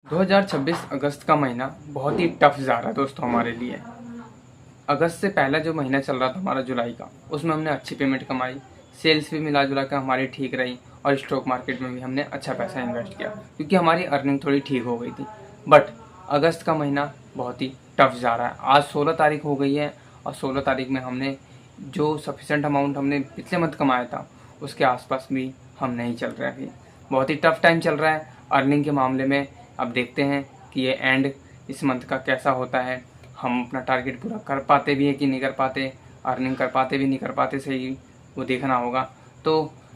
2026 अगस्त का महीना बहुत ही टफ जा रहा है दोस्तों हमारे लिए। अगस्त से पहला जो महीना चल रहा था हमारा जुलाई का, उसमें हमने अच्छी पेमेंट कमाई, सेल्स भी मिला जुला कर हमारी ठीक रही और स्टॉक मार्केट में भी हमने अच्छा पैसा इन्वेस्ट किया क्योंकि हमारी अर्निंग थोड़ी ठीक हो गई थी। बट अगस्त का महीना बहुत ही टफ जा रहा है। आज 16 तारीख हो गई है और 16 तारीख में हमने जो सफिशेंट अमाउंट हमने पिछले मंथ कमाया था उसके आसपास भी हम नहीं चल रहे हैं। अभी बहुत ही टफ टाइम चल रहा है अर्निंग के मामले में। अब देखते हैं कि ये एंड इस मंथ का कैसा होता है, हम अपना टारगेट पूरा कर पाते भी हैं कि नहीं कर पाते, अर्निंग कर पाते भी नहीं कर पाते, सही वो देखना होगा। तो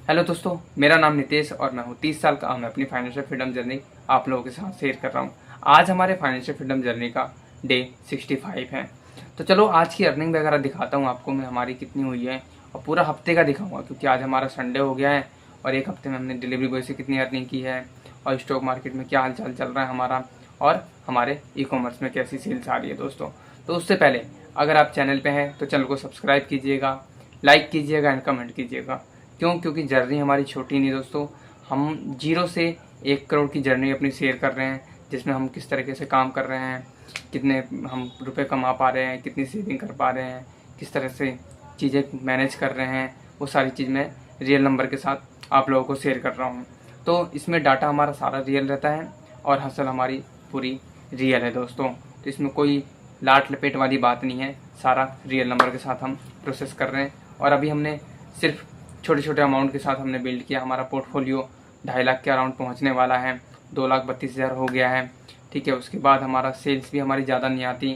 हेलो दोस्तों, मेरा नाम नितेश और मैं हूँ 30 साल का। मैं अपनी फाइनेंशियल फ्रीडम जर्नी आप लोगों के साथ शेयर कर रहा हूँ। आज हमारे फाइनेंशियल फ्रीडम जर्नी का डे 65 है। तो चलो आज की अर्निंग वगैरह दिखाता हूँ आपको मैं, हमारी कितनी हुई है और पूरा हफ्ते का दिखाऊंगा क्योंकि आज हमारा संडे हो गया है और एक हफ्ते में हमने डिलीवरी बॉय से कितनी अर्निंग की है और स्टॉक मार्केट में क्या हालचाल चल रहा है हमारा और हमारे ई कॉमर्स में कैसी सेल्स आ रही है दोस्तों। तो उससे पहले अगर आप चैनल पे हैं तो चैनल को सब्सक्राइब कीजिएगा, लाइक कीजिएगा एंड कमेंट कीजिएगा। क्योंकि जर्नी हमारी छोटी नहीं दोस्तों, हम 0 से 1 करोड़ की जर्नी अपनी शेयर कर रहे हैं, जिसमें हम किस तरीके से काम कर रहे हैं, कितने हम रुपए कमा पा रहे हैं, कितनी सेविंग कर पा रहे हैं, किस तरह से चीज़ें मैनेज कर रहे हैं, वो सारी चीज़ मैं रियल नंबर के साथ आप लोगों को शेयर कर रहा हूँ। तो इसमें डाटा हमारा सारा रियल रहता है और हसल हमारी पूरी रियल है दोस्तों। तो इसमें कोई लाट लपेट वाली बात नहीं है, सारा रियल नंबर के साथ हम प्रोसेस कर रहे हैं। और अभी हमने सिर्फ छोटे छोटे अमाउंट के साथ हमने बिल्ड किया। हमारा पोर्टफोलियो 2.5 लाख के अराउंड पहुंचने वाला है, 2,32,000 हो गया है, ठीक है। उसके बाद हमारा सेल्स भी हमारी ज़्यादा नहीं आती,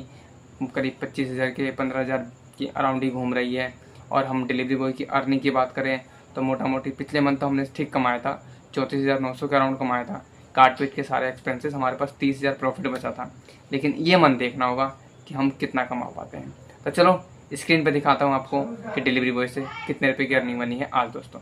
करीब 25,000 के 15,000 के अराउंड ही घूम रही है। और हम डिलीवरी बॉय की अर्निंग की बात करें तो मोटा मोटी पिछले मंथ तो हमने ठीक कमाया था, 34,900 के अराउंड कमाया था। काट पीट के सारे एक्सपेंसेस हमारे पास 30,000 प्रॉफिट बचा था। लेकिन ये मन देखना होगा कि हम कितना कमा पाते हैं। तो चलो स्क्रीन पे दिखाता हूँ आपको कि डिलीवरी बॉय से कितने रुपए की अर्निंग बनी है आज दोस्तों।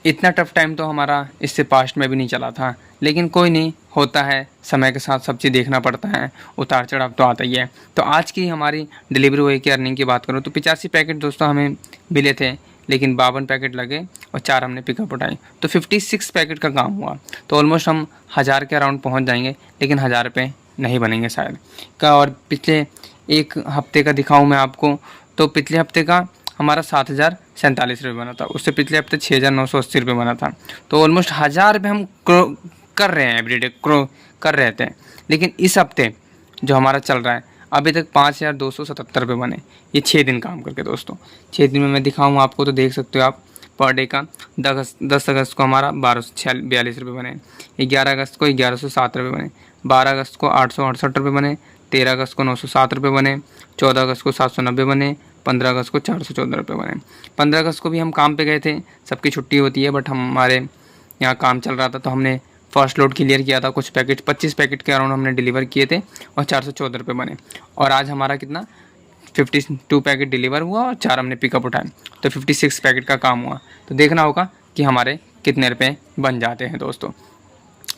इतना टफ टाइम तो हमारा इससे पास्ट में भी नहीं चला था, लेकिन कोई नहीं, होता है, समय के साथ सब चीज़ देखना पड़ता है, उतार चढ़ाव तो आता ही है। तो आज की हमारी डिलीवरी बॉय की अर्निंग की बात करूँ तो 85 पैकेट दोस्तों हमें मिले थे, लेकिन 52 पैकेट लगे और 4 हमने पिकअप उठाए, तो 56 पैकेट का काम हुआ। तो ऑलमोस्ट हम 1000 के अराउंड पहुँच जाएंगे, लेकिन 1000 रुपये नहीं बनेंगे शायद का। और पिछले एक हफ्ते का दिखाऊँ मैं आपको, तो पिछले हफ्ते का हमारा 7,047 रुपये बना था, उससे पिछले हफ्ते 6,980 रुपये बना था। तो ऑलमोस्ट 1000 रुपये हम कर रहे हैं एवरीडे कर रहे थे। लेकिन इस हफ्ते जो हमारा चल रहा है अभी तक 5,277 रुपये बने, ये 6 दिन काम करके दोस्तों। 6 दिन में मैं दिखाऊँ आपको तो देख सकते हो आप, पर डे का 10 अगस्त को हमारा 1,242 रुपये बने, 11 अगस्त को 1,107 रुपये बने, 12 अगस्त को 868 रुपये बने, 13 अगस्त को 907 रुपये बने, 14 अगस्त को 790 बने, 15 अगस्त को 414 रुपये बने। 15 अगस्त को भी हम काम पे गए थे, सबकी छुट्टी होती है, बट हमारे यहाँ काम चल रहा था तो हमने फर्स्ट लोड क्लियर किया था। कुछ पैकेट 25 पैकेट के अराउंड हमने डिलीवर किए थे और 414 रुपये बने। और आज हमारा कितना 52 पैकेट डिलीवर हुआ और 4 हमने पिकअप उठाए, तो 56 पैकेट का काम हुआ। तो देखना होगा कि हमारे कितने रुपये बन जाते हैं दोस्तों।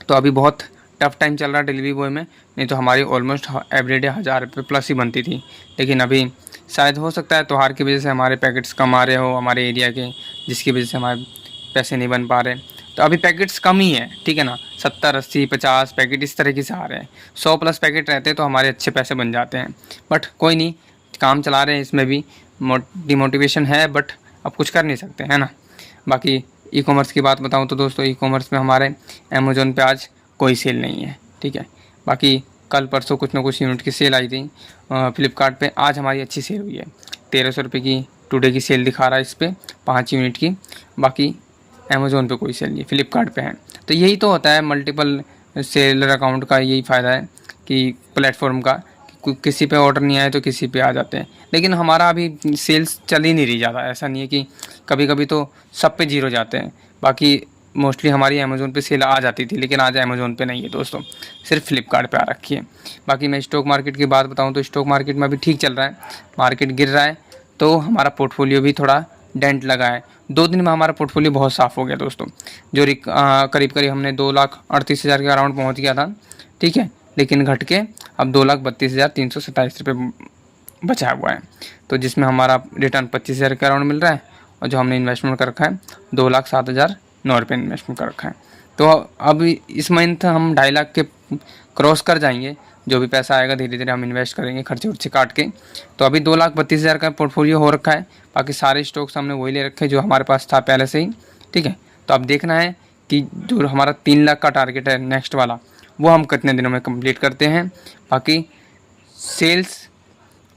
तो अभी बहुत टफ टाइम चल रहा है डिलीवरी बॉय में, नहीं तो हमारी ऑलमोस्ट एवरीडे 1000 रुपये प्लस ही बनती थी। लेकिन अभी शायद हो सकता है त्यौहार की वजह से हमारे पैकेट्स कम आ रहे हो हमारे एरिया के, जिसकी वजह से हमारे पैसे नहीं बन पा रहे। तो अभी पैकेट्स कम ही है, ठीक है ना, 70, 80, 50 पैकेट इस तरीके से आ रहे हैं। 100 प्लस पैकेट रहते तो हमारे अच्छे पैसे बन जाते हैं, बट कोई नहीं, काम चला रहे हैं। इसमें भी डिमोटिवेशन है, बट अब कुछ कर नहीं सकते, है ना। बाकी ई कॉमर्स की बात बताऊँ तो दोस्तों, ई कॉमर्स में हमारे अमेज़ोन पे आज कोई सेल नहीं है, ठीक है। बाकी कल परसों कुछ ना कुछ यूनिट की सेल आई थी फ्लिपकार्ट पे। आज हमारी अच्छी सेल हुई है, 1300 रुपये की टुडे की सेल दिखा रहा है इस पर 5 यूनिट की। बाकी अमेज़ोन पे कोई सेल नहीं, फ्लिपकार्ट पे है। तो यही तो होता है मल्टीपल सेलर अकाउंट का, यही फ़ायदा है कि प्लेटफॉर्म का, कि किसी पे ऑर्डर नहीं आए तो किसी पे आ जाते हैं। लेकिन हमारा अभी सेल्स चल ही नहीं रही ज़्यादा, ऐसा नहीं है कि कभी कभी तो सब पे 0 जाते हैं। बाकी मोस्टली हमारी अमेज़ोन पे सेल आ जाती थी, लेकिन आज अमेज़ोन पे नहीं है दोस्तों, सिर्फ फ्लिपकार्ट पे आ रखी है। बाकी मैं स्टॉक मार्केट की बात बताऊं तो स्टॉक मार्केट में अभी ठीक चल रहा है, मार्केट गिर रहा है तो हमारा पोर्टफोलियो भी थोड़ा डेंट लगा है। 2 दिन में हमारा पोर्टफोलियो बहुत साफ़ हो गया दोस्तों, जो करीब करीब हमने 2,38,000 के अराउंड पहुँच गया था, ठीक है। लेकिन घट के अब 2,32,327 रुपये बचा हुआ है, तो जिसमें हमारा रिटर्न 25,000 के अराउंड मिल रहा है और जो हमने इन्वेस्टमेंट कर रखा है 2,07,009 रुपये इन्वेस्टमेंट कर रखा है। तो अब इस मंथ हम 2.5 लाख के क्रॉस कर जाएंगे। जो भी पैसा आएगा धीरे धीरे हम इन्वेस्ट करेंगे खर्चे उर्चे काट के। तो अभी 2,32,000 का पोर्टफोलियो हो रखा है। बाकी सारे स्टॉक्स हमने वही ले रखे जो हमारे पास था पहले से ही, ठीक है। तो अब देखना है कि जो हमारा 3 लाख का टारगेट है नेक्स्ट वाला, वो हम कितने दिनों में कंप्लीट करते हैं। बाकी सेल्स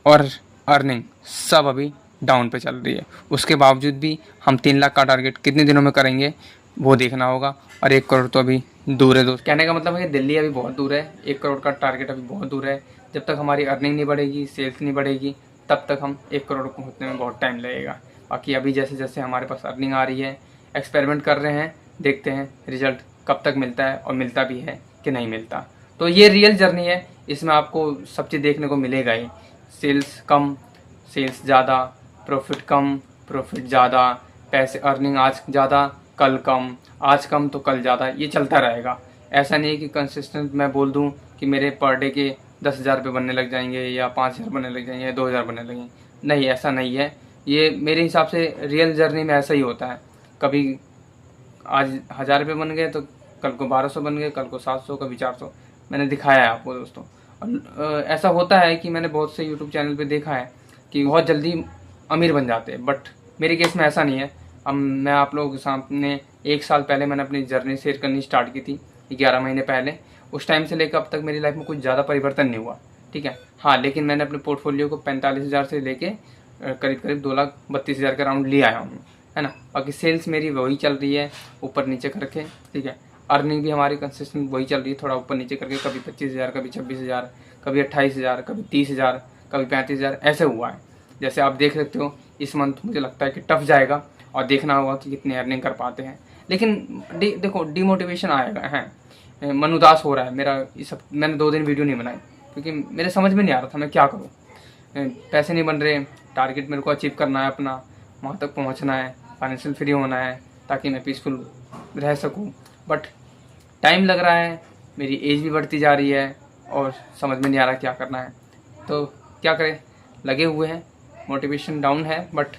और अर्निंग सब अभी डाउन पे चल रही है, उसके बावजूद भी हम 3 लाख का टारगेट कितने दिनों में करेंगे वो देखना होगा। और 1 करोड़ तो अभी दूर है दोस्त। कहने का मतलब है कि दिल्ली अभी बहुत दूर है, 1 करोड़ का टारगेट अभी बहुत दूर है। जब तक हमारी अर्निंग नहीं बढ़ेगी, सेल्स नहीं बढ़ेगी, तब तक हम 1 करोड़ को पहुँचने में बहुत टाइम लगेगा। बाकी अभी जैसे जैसे हमारे पास अर्निंग आ रही है, एक्सपेरिमेंट कर रहे हैं, देखते हैं रिजल्ट कब तक मिलता है और मिलता भी है कि नहीं मिलता। तो ये रियल जर्नी है, इसमें आपको सब चीज़ देखने को मिलेगा ही। सेल्स कम, सेल्स ज़्यादा, प्रॉफिट कम, प्रॉफिट ज़्यादा, पैसे अर्निंग आज ज़्यादा कल कम, आज कम तो कल ज़्यादा, ये चलता रहेगा। ऐसा नहीं है कि कंसिस्टेंट मैं बोल दूं कि मेरे पर डे के 10,000 रुपये बनने लग जाएंगे या 5,000 बनने लग जाएंगे या 2,000 बनने लगेंगे। नहीं, ऐसा नहीं है। ये मेरे हिसाब से रियल जर्नी में ऐसा ही होता है। कभी आज 1,000 रुपये बन गए तो कल को 1,200 बन गए, कल को 700, कभी 400। मैंने दिखाया है आपको दोस्तों। और ऐसा होता है कि मैंने बहुत से यूट्यूब चैनल पे देखा है कि बहुत जल्दी अमीर बन जाते हैं, बट मेरे केस में ऐसा नहीं है। अब मैं आप लोगों के सामने 1 साल पहले मैंने अपनी जर्नी शेयर करनी स्टार्ट की थी, 11 महीने पहले। उस टाइम से लेकर अब तक मेरी लाइफ में कुछ ज़्यादा परिवर्तन नहीं हुआ, ठीक है। हाँ, लेकिन मैंने अपने पोर्टफोलियो को 45,000 से लेके करीब करीब 2,32,000 का राउंड ले आया हूँ, है ना। बाकी सेल्स मेरी वही चल रही है, ऊपर नीचे करके, ठीक है। अर्निंग भी हमारी कंसिस्टेंट वही चल रही है, थोड़ा ऊपर नीचे करके, कभी 25,000, कभी 26,000, कभी 28,000, कभी 30,000, कभी 35,000, ऐसे हुआ है। जैसे आप देख सकते हो, इस मंथ मुझे लगता है कि टफ जाएगा और देखना होगा कि कितनी अर्निंग कर पाते हैं। लेकिन देखो, डिमोटिवेशन आएगा है, मन उदास हो रहा है मेरा। इस सब मैंने 2 दिन वीडियो नहीं बनाई क्योंकि मेरे समझ में नहीं आ रहा था मैं क्या करूँ। पैसे नहीं बन रहे, टारगेट मेरे को अचीव करना है अपना, वहाँ तक पहुँचना है, फाइनेंशियल फ्री होना है ताकि मैं पीसफुल रह सकूँ। बट टाइम लग रहा है, मेरी एज भी बढ़ती जा रही है और समझ में नहीं आ रहा क्या करना है। तो क्या करें, लगे हुए हैं, मोटिवेशन डाउन है, बट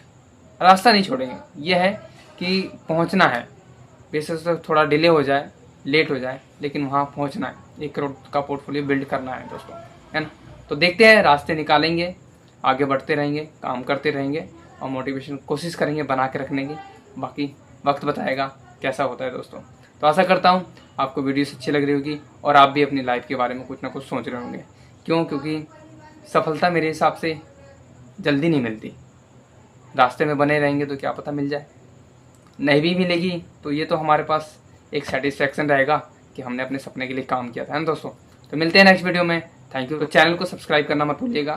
रास्ता नहीं छोड़ेंगे। ये है कि पहुंचना है, बेशक तो थोड़ा डिले हो जाए, लेट हो जाए, लेकिन वहाँ पहुंचना है। 1 करोड़ का पोर्टफोलियो बिल्ड करना है दोस्तों, है ना। तो देखते हैं, रास्ते निकालेंगे, आगे बढ़ते रहेंगे, काम करते रहेंगे और मोटिवेशन कोशिश करेंगे बना के रखने की। बाकी वक्त बताएगा कैसा होता है दोस्तों। तो आशा करता हूँ आपको वीडियोस अच्छी लग रही होगी और आप भी अपनी लाइफ के बारे में कुछ ना कुछ सोच रहे होंगे। क्योंकि सफलता मेरे हिसाब से जल्दी नहीं मिलती, रास्ते में बने रहेंगे तो क्या पता मिल जाए। नहीं भी मिलेगी तो ये तो हमारे पास एक सेटिस्फैक्शन रहेगा कि हमने अपने सपने के लिए काम किया था, है ना दोस्तों। तो मिलते हैं नेक्स्ट वीडियो में। Thank you. तो चैनल को सब्सक्राइब करना मत भूलिएगा।